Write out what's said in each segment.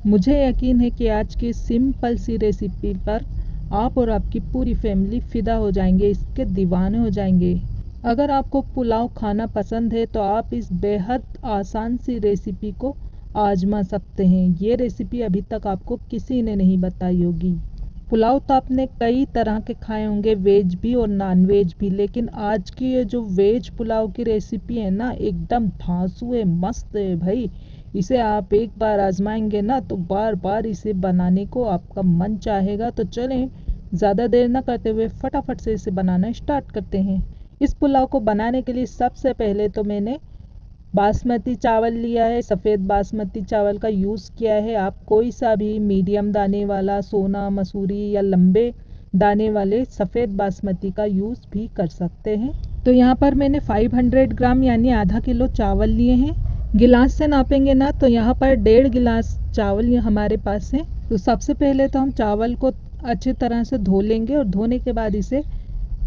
मुझे यकीन है कि आज की सिंपल सी रेसिपी पर आप और आपकी पूरी फैमिली फिदा हो जाएंगे, इसके दीवाने हो जाएंगे। अगर आपको पुलाव खाना पसंद है तो आप इस बेहद आसान सी रेसिपी को आजमा सकते हैं। ये रेसिपी अभी तक आपको किसी ने नहीं बताई होगी। पुलाव तो आपने कई तरह के खाए होंगे, वेज भी और नॉन वेज भी, लेकिन आज की ये जो वेज पुलाव की रेसिपी है ना, एकदम धांसू है, मस्त है भाई। इसे आप एक बार आजमाएंगे ना तो बार बार इसे बनाने को आपका मन चाहेगा। तो चलें, ज़्यादा देर ना करते हुए फटाफट से इसे बनाना स्टार्ट करते हैं। इस पुलाव को बनाने के लिए सबसे पहले तो मैंने बासमती चावल लिया है। सफ़ेद बासमती चावल का यूज़ किया है। आप कोई सा भी मीडियम दाने वाला, सोना मसूरी या लंबे दाने वाले सफ़ेद बासमती का यूज़ भी कर सकते हैं। तो यहाँ पर मैंने 500 ग्राम यानी आधा किलो चावल लिए हैं। गिलास से नापेंगे ना तो यहाँ पर 1.5 गिलास चावल ये हमारे पास है। तो सबसे पहले तो हम चावल को अच्छी तरह से धो लेंगे और धोने के बाद इसे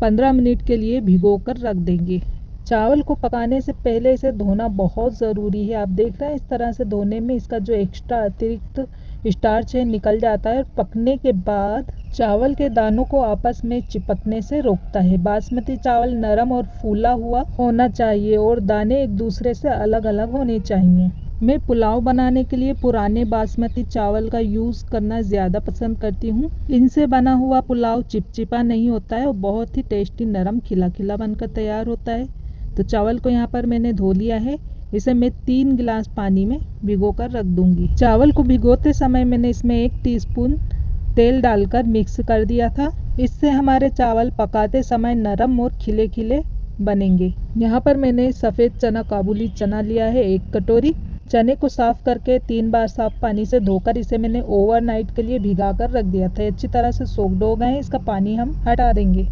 15 मिनट के लिए भिगो कर रख देंगे। चावल को पकाने से पहले इसे धोना बहुत ज़रूरी है। आप देख रहे हैं इस तरह से धोने में इसका जो एक्स्ट्रा अतिरिक्त स्टार्च है निकल जाता है और पकने के बाद चावल के दानों को आपस में चिपकने से रोकता है। बासमती चावल नरम और फूला हुआ होना चाहिए और दाने एक दूसरे से अलग अलग होने चाहिए। मैं पुलाव बनाने के लिए पुराने बासमती चावल का यूज़ करना ज़्यादा पसंद करती हूँ। इनसे बना हुआ पुलाव चिपचिपा नहीं होता है और बहुत ही टेस्टी नरम खिला खिला बनकर तैयार होता है। तो चावल को यहाँ पर मैंने धो लिया है। इसे मैं 3 गिलास पानी में भिगो कर रख दूंगी। चावल को भिगोते समय मैंने इसमें 1 टीस्पून तेल डालकर मिक्स कर दिया था। इससे हमारे चावल पकाते समय नरम और खिले खिले बनेंगे। यहाँ पर मैंने सफ़ेद चना काबुली चना लिया है 1 कटोरी। चने को साफ करके 3 बार साफ पानी से धोकर इसे मैंने ओवरनाइट के लिए भिगा कर रख दिया था। अच्छी तरह से सोक्ड हो गए हैं, इसका पानी हम हटा देंगे।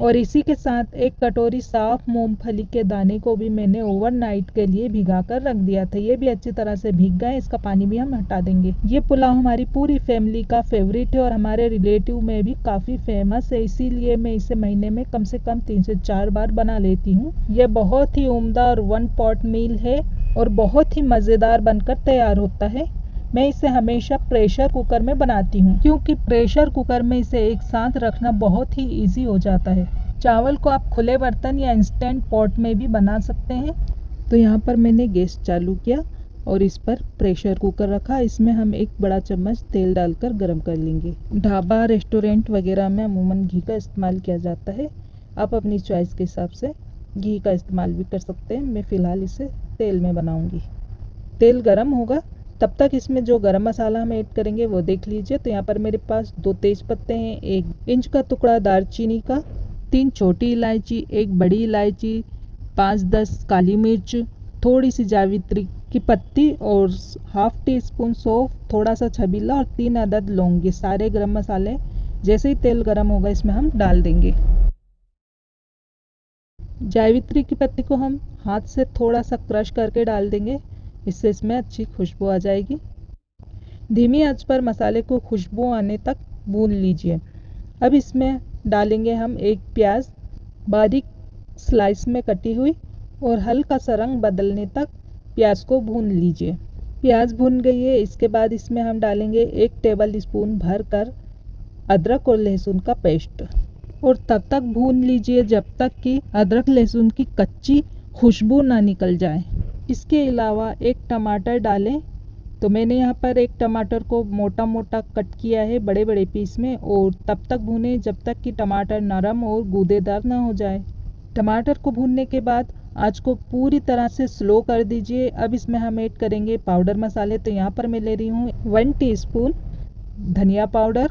और इसी के साथ 1 कटोरी साफ मूंगफली के दाने को भी मैंने ओवरनाइट के लिए भिगा कर रख दिया था। ये भी अच्छी तरह से भीग गए, इसका पानी भी हम हटा देंगे। ये पुलाव हमारी पूरी फैमिली का फेवरेट है और हमारे रिलेटिव में भी काफ़ी फेमस है, इसीलिए मैं इसे महीने में कम से कम 3 से 4 बार बना लेती हूँ। ये बहुत ही उम्दा और 1 पॉट मील है और बहुत ही मज़ेदार बनकर तैयार होता है। मैं इसे हमेशा प्रेशर कुकर में बनाती हूँ क्योंकि प्रेशर कुकर में इसे एक साथ रखना बहुत ही इजी हो जाता है। चावल को आप खुले बर्तन या इंस्टेंट पॉट में भी बना सकते हैं। तो यहाँ पर मैंने गैस चालू किया और इस पर प्रेशर कुकर रखा। इसमें हम 1 बड़ा चम्मच तेल डालकर गर्म कर लेंगे। ढाबा रेस्टोरेंट वगैरह में अमूमन घी का इस्तेमाल किया जाता है। आप अपनी चॉइस के हिसाब से घी का इस्तेमाल भी कर सकते हैं। मैं फ़िलहाल इसे तेल में बनाऊंगी। तेल गरम होगा तब तक इसमें जो गरम मसाला हम ऐड करेंगे वो देख लीजिए। तो यहाँ पर मेरे पास 2 तेज पत्ते हैं, 1 इंच का टुकड़ा दालचीनी का, 3 छोटी इलायची, 1 बड़ी इलायची, 5-10 काली मिर्च, थोड़ी सी जावित्री की पत्ती और ½ टीस्पून सौंफ, थोड़ा सा छबीला और 3 अदद लौंग। ये सारे गरम मसाले जैसे ही तेल गरम होगा इसमें हम डाल देंगे। जावित्री की पत्ती को हम हाथ से थोड़ा सा क्रश करके डाल देंगे, इससे इसमें अच्छी खुशबू आ जाएगी। धीमी आंच पर मसाले को खुशबू आने तक भून लीजिए। अब इसमें डालेंगे हम 1 प्याज बारीक स्लाइस में कटी हुई और हल्का सा रंग बदलने तक प्याज को भून लीजिए। प्याज भून गई है। इसके बाद इसमें हम डालेंगे 1 टेबल स्पून भर कर अदरक और लहसुन का पेस्ट और तब तक भून लीजिए जब तक कि अदरक लहसुन की कच्ची खुशबू ना निकल जाए। इसके अलावा 1 टमाटर डालें। तो मैंने यहाँ पर 1 टमाटर को मोटा मोटा कट किया है बड़े बड़े पीस में और तब तक भूनें जब तक कि टमाटर नरम और गूदेदार ना हो जाए। टमाटर को भूनने के बाद आँच को पूरी तरह से स्लो कर दीजिए। अब इसमें हम ऐड करेंगे पाउडर मसाले। तो यहाँ पर मैं ले रही हूँ 1 टीस्पून धनिया पाउडर,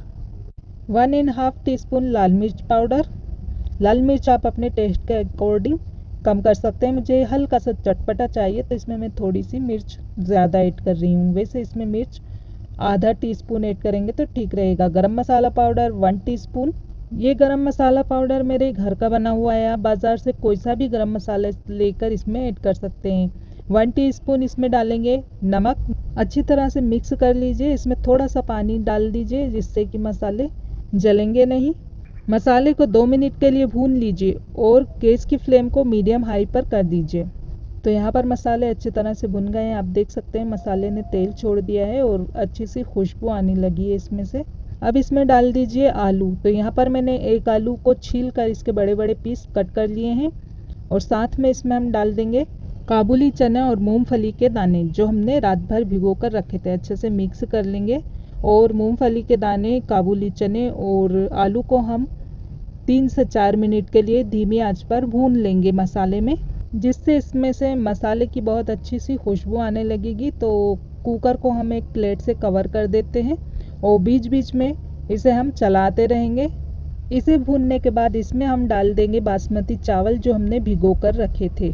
1½ टीस्पून लाल मिर्च पाउडर। लाल मिर्च आप अपने टेस्ट के अकॉर्डिंग कम कर सकते हैं। मुझे हल्का सा चटपटा चाहिए तो इसमें मैं थोड़ी सी मिर्च ज़्यादा ऐड कर रही हूँ। वैसे इसमें मिर्च ½ टीस्पून ऐड करेंगे तो ठीक रहेगा। गरम मसाला पाउडर 1 टीस्पून। ये गरम मसाला पाउडर मेरे घर का बना हुआ है। आप बाज़ार से कोई सा भी गरम मसाला लेकर इसमें ऐड कर सकते हैं। 1 टीस्पून इसमें डालेंगे नमक। अच्छी तरह से मिक्स कर लीजिए। इसमें थोड़ा सा पानी डाल दीजिए जिससे कि मसाले जलेंगे नहीं। मसाले को 2 मिनट के लिए भून लीजिए और गैस की फ्लेम को मीडियम हाई पर कर दीजिए। तो यहाँ पर मसाले अच्छी तरह से भुन गए हैं। आप देख सकते हैं मसाले ने तेल छोड़ दिया है और अच्छी सी खुशबू आने लगी है इसमें से। अब इसमें डाल दीजिए आलू। तो यहाँ पर मैंने एक आलू को छील कर इसके बड़े बड़े पीस कट कर लिए हैं और साथ में इसमें हम डाल देंगे काबुली चना और मूंगफली के दाने जो हमने रात भर भिगो कर रखे थे। अच्छे से मिक्स कर लेंगे और मूंगफली के दाने, काबुली चने और आलू को हम 3 से 4 मिनट के लिए धीमी आंच पर भून लेंगे मसाले में, जिससे इसमें से मसाले की बहुत अच्छी सी खुशबू आने लगेगी। तो कुकर को हम एक प्लेट से कवर कर देते हैं और बीच बीच में इसे हम चलाते रहेंगे। इसे भूनने के बाद इसमें हम डाल देंगे बासमती चावल जो हमने भिगो कर रखे थे।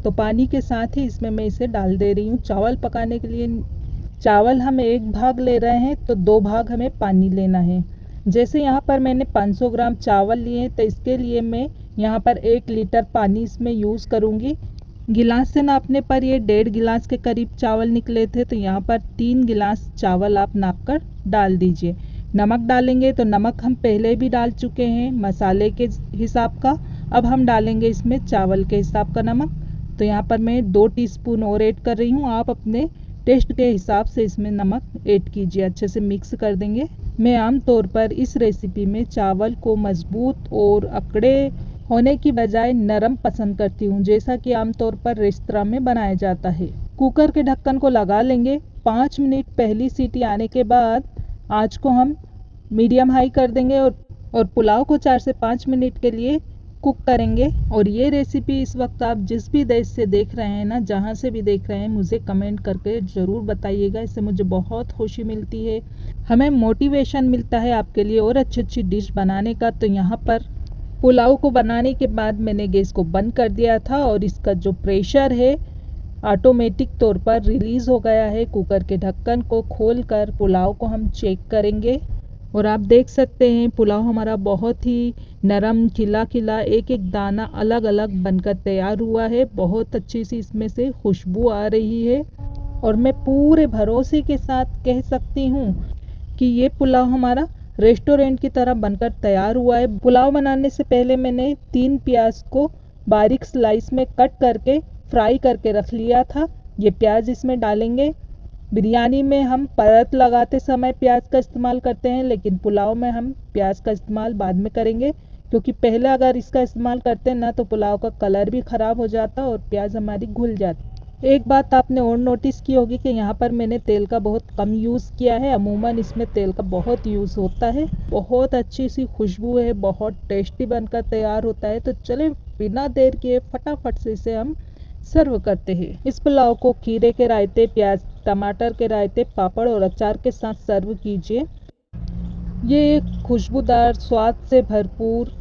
तो पानी के साथ ही इसमें मैं इसे डाल दे रही हूँ। चावल पकाने के लिए चावल हम 1 भाग ले रहे हैं तो 2 भाग हमें पानी लेना है। जैसे यहाँ पर मैंने 500 ग्राम चावल लिए तो इसके लिए मैं यहाँ पर 1 लीटर पानी इसमें यूज़ करूँगी। गिलास से नापने पर ये 1.5 गिलास के करीब चावल निकले थे, तो यहाँ पर 3 गिलास चावल आप नाप कर डाल दीजिए। नमक डालेंगे तो नमक हम पहले भी डाल चुके हैं मसाले के हिसाब का। अब हम डालेंगे इसमें चावल के हिसाब का नमक। तो यहाँ पर मैं 2 टीस्पून और ऐड कर रही हूँ। आप अपने टेस्ट के हिसाब से इसमें नमक ऐड कीजिए। अच्छे से मिक्स कर देंगे। मैं आमतौर पर इस रेसिपी में चावल को मजबूत और अकड़े होने की बजाय नरम पसंद करती हूँ, जैसा कि आमतौर पर रेस्तरां में बनाया जाता है। कुकर के ढक्कन को लगा लेंगे। 5 मिनट पहली सीटी आने के बाद आंच को हम मीडियम हाई कर देंगे और पुलाव को 4 से 5 मिनट के लिए कुक करेंगे। और ये रेसिपी इस वक्त आप जिस भी देश से देख रहे हैं ना, जहाँ से भी देख रहे हैं, मुझे कमेंट करके ज़रूर बताइएगा। इससे मुझे बहुत खुशी मिलती है, हमें मोटिवेशन मिलता है आपके लिए और अच्छी अच्छी डिश बनाने का। तो यहाँ पर पुलाव को बनाने के बाद मैंने गैस को बंद कर दिया था और इसका जो प्रेशर है ऑटोमेटिक तौर पर रिलीज़ हो गया है। कुकर के ढक्कन को खोलकर पुलाव को हम चेक करेंगे और आप देख सकते हैं पुलाव हमारा बहुत ही नरम, खिला खिला, एक एक दाना अलग अलग बनकर तैयार हुआ है। बहुत अच्छी सी इसमें से खुशबू आ रही है और मैं पूरे भरोसे के साथ कह सकती हूँ कि ये पुलाव हमारा रेस्टोरेंट की तरह बनकर तैयार हुआ है। पुलाव बनाने से पहले मैंने 3 प्याज को बारीक स्लाइस में कट करके फ्राई करके रख लिया था। ये प्याज इसमें डालेंगे। बिरयानी में हम परत लगाते समय प्याज का इस्तेमाल करते हैं, लेकिन पुलाव में हम प्याज का इस्तेमाल बाद में करेंगे, क्योंकि पहले अगर इसका इस्तेमाल करते हैं ना तो पुलाव का कलर भी ख़राब हो जाता और प्याज हमारी घुल जाती। एक बात आपने और नोटिस की होगी कि यहाँ पर मैंने तेल का बहुत कम यूज़ किया है। अमूमन इसमें तेल का बहुत यूज़ होता है। बहुत अच्छी सी खुशबू है, बहुत टेस्टी बनकर तैयार होता है। तो चले बिना देर किए फटाफट से इसे हम सर्व करते हैं। इस पुलाव को खीरे के रायते, प्याज टमाटर के रायते, पापड़ और अचार के साथ सर्व कीजिए। ये एक खुशबूदार, स्वाद से भरपूर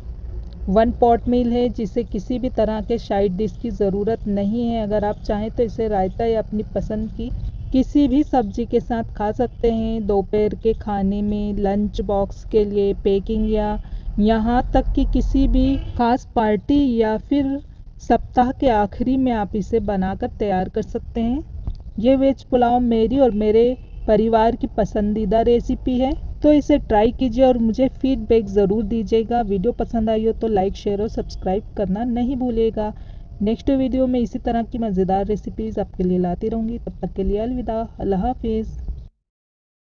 1 पॉट मील है, जिसे किसी भी तरह के साइड डिश की ज़रूरत नहीं है। अगर आप चाहें तो इसे रायता या अपनी पसंद की किसी भी सब्जी के साथ खा सकते हैं। दोपहर के खाने में, लंच बॉक्स के लिए पैकिंग या यहाँ तक कि किसी भी खास पार्टी या फिर सप्ताह के आखिरी में आप इसे बनाकर तैयार कर सकते हैं। ये वेज पुलाव मेरी और मेरे परिवार की पसंदीदा रेसिपी है, तो इसे ट्राई कीजिए और मुझे फीडबैक ज़रूर दीजिएगा। वीडियो पसंद आई हो तो लाइक, शेयर और सब्सक्राइब करना नहीं भूलिएगा। नेक्स्ट वीडियो में इसी तरह की मज़ेदार रेसिपीज़ आपके लिए लाती रहूँगी। तब तक के लिए अलविदा, अल्लाह हाफिज़।